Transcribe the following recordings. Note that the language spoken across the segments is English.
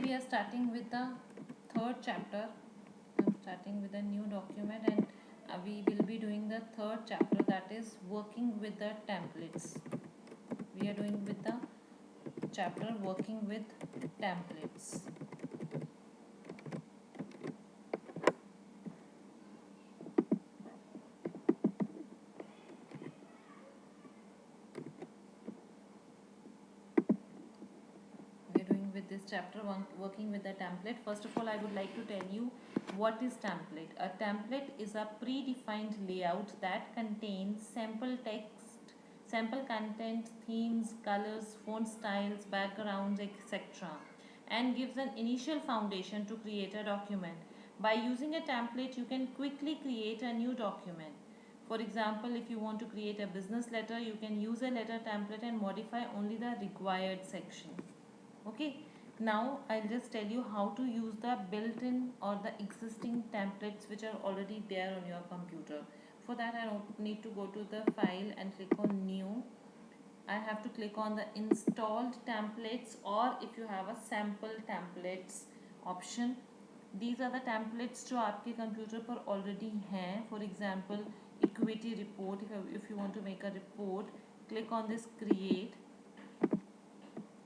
we are starting with the third chapter. I'm starting with a new document, and we will be doing the third chapter, that is working with the templates. We are doing with the chapter working with templates. We're doing with this chapter working with the template. First of all, I would like to tell you what is template. A template is a predefined layout that contains sample text, sample content, themes, colors, font styles, backgrounds, etc., and gives an initial foundation to create a document. By using a template, you can quickly create a new document. For example, if you want to create a business letter, you can use a letter template and modify only the required section. Okay, now I'll just tell you how to use the built-in or the existing templates which are already there on your computer. For that, I don't need to go to the file and click on new. I have to click on the installed templates, or if you have a sample templates option. These are the templates जो आपके computer पर already हैं. For example, equity report. If you want to make a report, click on this create.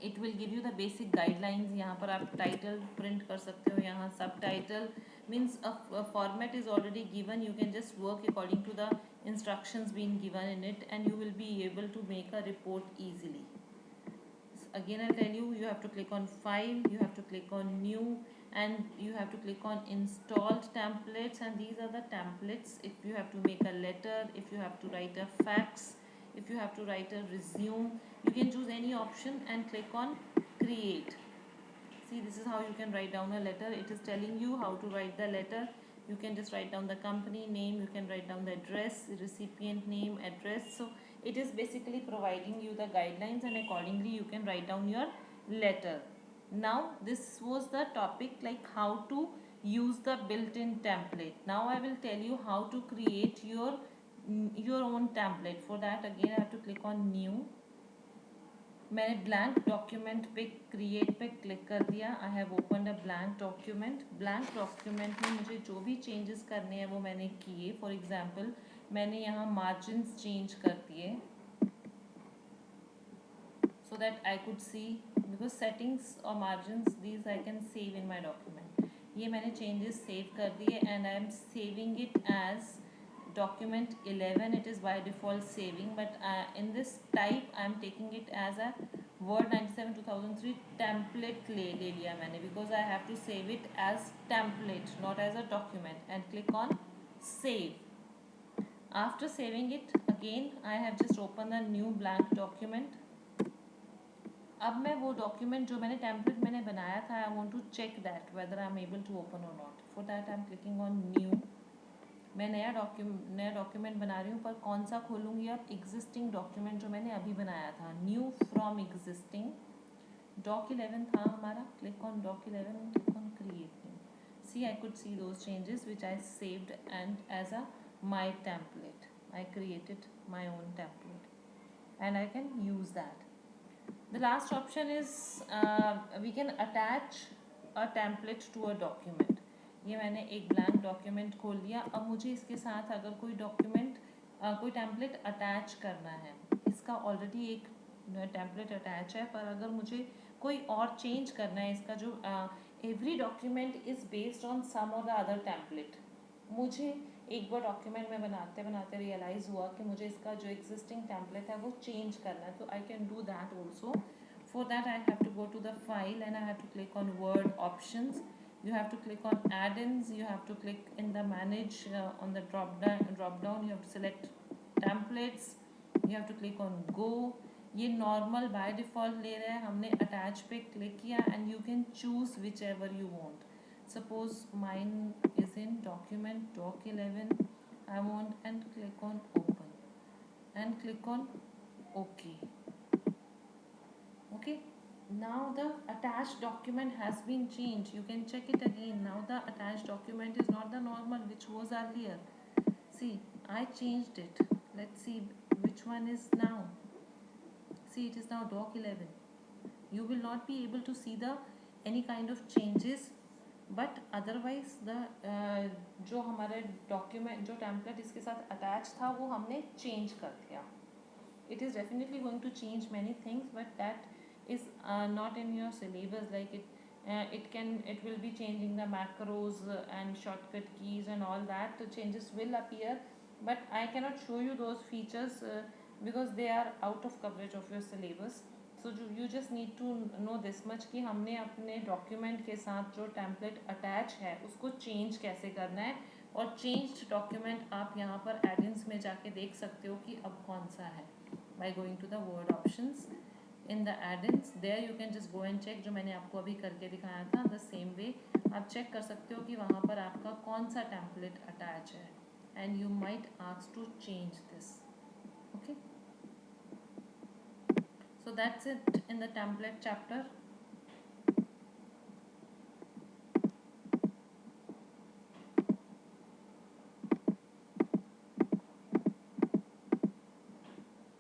It will give you the basic guidelines. यहाँ पर आप title print कर सकते हो. यहाँ सब title means a format is already given. You can just work according to the instructions being given in it, and you will be able to make a report easily. Again, I'll tell you, you have to click on file, you have to click on new, and you have to click on installed templates. And these are the templates. If you have to make a letter, if you have to write a fax, if you have to write a resume, you can choose any option and click on create. See, this is how you can write down a letter. It is telling you how to write the letter. You can just write down the company name, you can write down the address, recipient name, address. So it is basically providing you the guidelines, and accordingly you can write down your letter. Now this was the topic, like how to use the built-in template. Now I will tell you how to create your own template. For that, again I have to click on new. मैंने blank document पे create पे click कर दिया. I have opened a blank document. Blank document में मुझे जो भी changes करने हैं वो मैंने किए. फॉर एग्जांपल, मैंने यहाँ मार्जिन्स चेंज कर दिए so that I could see, because settings or margins, these I can save in my document. ये मैंने changes save कर दिए, and I am saving it as document 11. It is by default saving, but in this type I am taking it as a Word 97 2003 template ले लिया मैंने, because I have to save it as template, not as a document, and click on save. After saving it, again I have just opened a new blank document. अब मैं वो document जो मैंने template मैंने बनाया था, I want to check that whether I am able to open और not. For that I am clicking on new. मैं नया डॉक्यूमेंट बना रही हूँ, पर कौन सा खोलूँगी? अब एग्जिस्टिंग डॉक्यूमेंट जो मैंने अभी बनाया था, न्यू फ्रॉम एग्जिस्टिंग. डॉक 11 था हमारा. Click on doc 11 and click on create new. See, I could see those changes which I saved and as a my template. I created my own template and I can use that. The last option is we can attach a template to a document. ये मैंने एक blank document खोल लिया. अब मुझे इसके साथ अगर कोई डॉक्यूमेंट कोई टेम्पलेट अटैच करना है, इसका ऑलरेडी एक टेम्पलेट अटैच है, पर अगर मुझे कोई और चेंज करना है, इसका जो every document is based on some or the other template. मुझे एक बार डॉक्यूमेंट में बनाते बनाते रियलाइज़ हुआ कि मुझे इसका जो एग्जिस्टिंग टेम्पलेट है वो चेंज करना है, तो I can do that also. For that I have to go to the file and I have to click on word options. You have to click on add-ins. You have to click in the manage on the drop down. You have to select templates. You have to click on go. ये normal by default ले रहा है. हमने attach पे click किया and you can choose whichever you want. Suppose mine is in document doc 11. I want, and click on open and click on OK. Okay, now the attached document has been changed. You can check it again. Now the attached document is not the normal which was earlier. See, I changed it. Let's see which one is now. See, it is now doc 11. You will not be able to see the any kind of changes, but otherwise the जो हमारे document जो template इसके साथ attach था वो हमने change कर दिया. It is definitely going to change many things, but that is not in your syllabus. Like it will be changing the macros and shortcut keys and all that. The changes will appear, but I cannot show you those features because they are out of coverage of your syllabus. So you just need to know this much कि हमने अपने document के साथ जो template attach है उसको change कैसे करना है, और चेंज्ड डॉक्यूमेंट आप यहाँ पर एडिंस में जाके देख सकते हो कि अब कौन सा है by going to the word options in the add-ins. There you can just go and check, जो मैंने आपको अभी करके दिखाया था the same way आप चेक कर सकते हो कि वहाँ पर आपका कौन सा टेम्पलेट अटैच है, and you might ask to change this. Okay, so that's it in the template chapter.